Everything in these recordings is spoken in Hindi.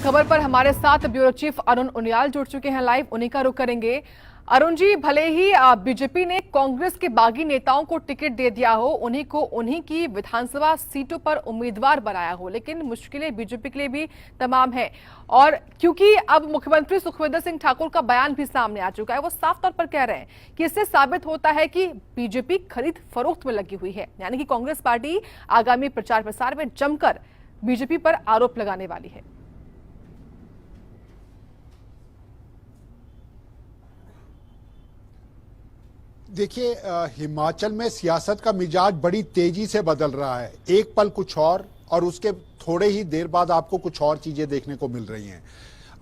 खबर पर हमारे साथ ब्यूरो चीफ अरुण उनियाल जुड़ चुके हैं लाइव, उन्हीं का रुख करेंगे। अरुण जी, भले ही बीजेपी ने कांग्रेस के बागी नेताओं को टिकट दे दिया हो, उन्हीं को उन्हीं की विधानसभा सीटों पर उम्मीदवार बनाया हो, लेकिन मुश्किलें बीजेपी के लिए भी तमाम है। और क्योंकि अब मुख्यमंत्री सुखविंदर सिंह ठाकुर का बयान भी सामने आ चुका है, वो साफ तौर पर कह रहे हैं कि इससे साबित होता है कि बीजेपी खरीद फरोख्त में लगी हुई है, यानी कि कांग्रेस पार्टी आगामी प्रचार प्रसार में जमकर बीजेपी पर आरोप लगाने वाली है। देखिए, हिमाचल में सियासत का मिजाज बड़ी तेजी से बदल रहा है। एक पल कुछ और उसके थोड़े ही देर बाद आपको कुछ और चीजें देखने को मिल रही हैं।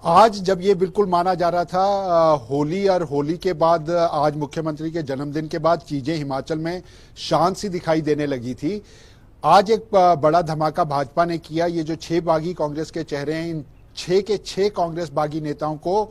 आज जब ये बिल्कुल माना जा रहा था होली और होली के बाद आज मुख्यमंत्री के जन्मदिन के बाद चीजें हिमाचल में शांत सी दिखाई देने लगी थी, आज एक बड़ा धमाका भाजपा ने किया। ये जो 6 बागी कांग्रेस के चेहरे हैं, इन 6 के 6 कांग्रेस बागी नेताओं को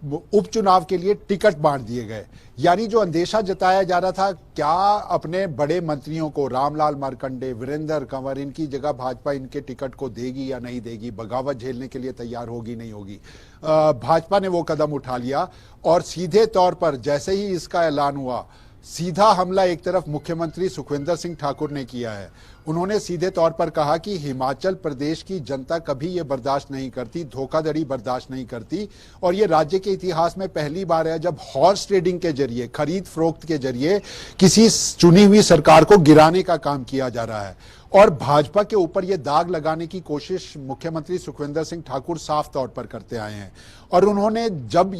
उपचुनाव के लिए टिकट बांट दिए गए। यानी जो अंदेशा जताया जा रहा था क्या अपने बड़े मंत्रियों को, रामलाल मार्कंडे, वीरेंद्र कंवर, इनकी जगह भाजपा इनके टिकट को देगी या नहीं देगी, बगावत झेलने के लिए तैयार होगी नहीं होगी, भाजपा ने वो कदम उठा लिया। और सीधे तौर पर जैसे ही इसका ऐलान हुआ, सीधा हमला एक तरफ मुख्यमंत्री सुखविंदर सिंह ठाकुर ने किया है। उन्होंने सीधे तौर पर कहा कि हिमाचल प्रदेश की जनता कभी ये बर्दाश्त नहीं करती, धोखाधड़ी बर्दाश्त नहीं करती, और ये राज्य के इतिहास में पहली बार है जब हॉर्स ट्रेडिंग के जरिए, खरीद फरोख्त के जरिए किसी चुनी हुई सरकार को गिराने का काम किया जा रहा है। और भाजपा के ऊपर ये दाग लगाने की कोशिश मुख्यमंत्री सुखविंदर सिंह ठाकुर साफ तौर पर करते आए हैं। और उन्होंने जब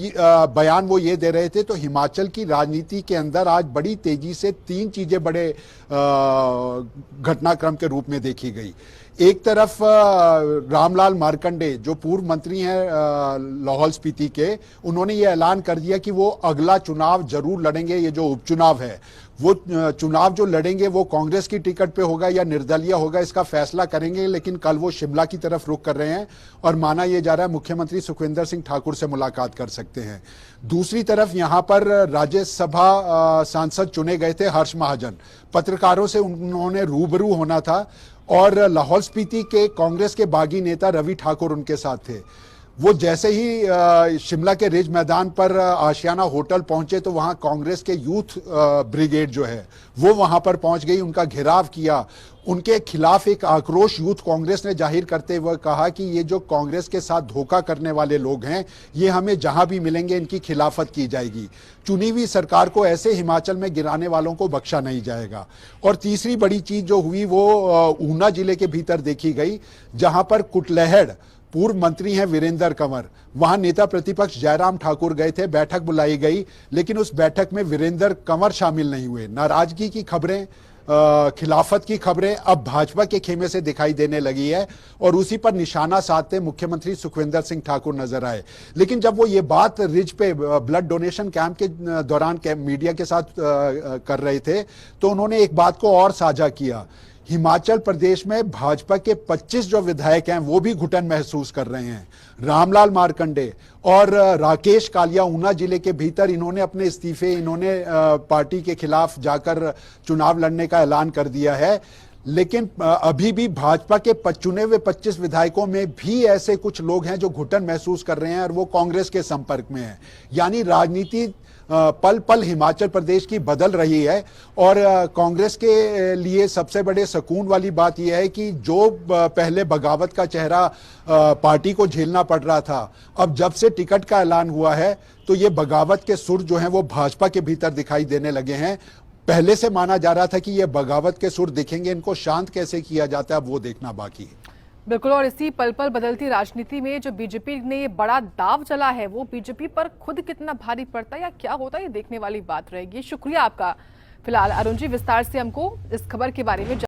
बयान वो ये दे रहे थे तो हिमाचल की राजनीति के अंदर आज बड़ी तेजी से 3 चीजें बड़े घटनाक्रम के रूप में देखी गई। एक तरफ रामलाल मार्कंडे जो पूर्व मंत्री हैं लाहौल स्पीति के, उन्होंने ये ऐलान कर दिया कि वो अगला चुनाव जरूर लड़ेंगे। ये जो उपचुनाव है, वो चुनाव जो लड़ेंगे वो कांग्रेस की टिकट पे होगा या निर्दलीय होगा, इसका फैसला करेंगे। लेकिन कल वो शिमला की तरफ रुख कर रहे हैं और माना यह जा रहा है मुख्यमंत्री सुखविंदर सिंह ठाकुर से मुलाकात कर सकते हैं। दूसरी तरफ यहां पर राज्यसभा सांसद चुने गए थे हर्ष महाजन, पत्रकारों से उन्होंने रूबरू होना था और लाहौल स्पीति के कांग्रेस के बागी नेता रवि ठाकुर उनके साथ थे। वो जैसे ही शिमला के रिज मैदान पर आशियाना होटल पहुंचे तो वहां कांग्रेस के यूथ ब्रिगेड जो है वो वहां पर पहुंच गई, उनका घेराव किया। उनके खिलाफ एक आक्रोश यूथ कांग्रेस ने जाहिर करते हुए कहा कि ये जो कांग्रेस के साथ धोखा करने वाले लोग हैं, ये हमें जहां भी मिलेंगे इनकी खिलाफत की जाएगी। चुनी हुई सरकार को ऐसे हिमाचल में गिराने वालों को बख्शा नहीं जाएगा। और तीसरी बड़ी चीज जो हुई वो ऊना जिले के भीतर देखी गई, जहां पर कुटलैहड़ पूर्व मंत्री हैं वीरेंद्र कंवर, वहां नेता प्रतिपक्ष जयराम ठाकुर गए थे, बैठक बुलाई गई, लेकिन उस बैठक में वीरेंद्र कंवर शामिल नहीं हुए। नाराजगी की खबरें, खिलाफत की खबरें अब भाजपा के खेमे से दिखाई देने लगी है और उसी पर निशाना साधते मुख्यमंत्री सुखविंदर सिंह ठाकुर नजर आए। लेकिन जब वो ये बात रिज पे ब्लड डोनेशन कैंप के दौरान मीडिया के साथ कर रहे थे तो उन्होंने एक बात को और साझा किया। हिमाचल प्रदेश में भाजपा के 25 जो विधायक हैं वो भी घुटन महसूस कर रहे हैं। रामलाल मार्कंडे और राकेश कालिया ऊना जिले के भीतर इन्होंने अपने इस्तीफे, इन्होंने पार्टी के खिलाफ जाकर चुनाव लड़ने का ऐलान कर दिया है। लेकिन अभी भी भाजपा के चुने हुए 25 विधायकों में भी ऐसे कुछ लोग हैं जो घुटन महसूस कर रहे हैं और वो कांग्रेस के संपर्क में है। यानी राजनीति पल पल हिमाचल प्रदेश की बदल रही है। और कांग्रेस के लिए सबसे बड़े सुकून वाली बात यह है कि जो पहले बगावत का चेहरा पार्टी को झेलना पड़ रहा था, अब जब से टिकट का ऐलान हुआ है तो ये बगावत के सुर जो हैं वो भाजपा के भीतर दिखाई देने लगे हैं। पहले से माना जा रहा था कि ये बगावत के सुर दिखेंगे, इनको शांत कैसे किया जाता है अब वो देखना बाकी है। बिल्कुल, और इसी पल पल बदलती राजनीति में जो बीजेपी ने ये बड़ा दाव चला है वो बीजेपी पर खुद कितना भारी पड़ता है या क्या होता है, ये देखने वाली बात रहेगी। शुक्रिया आपका फिलहाल अरुण जी, विस्तार से हमको इस खबर के बारे में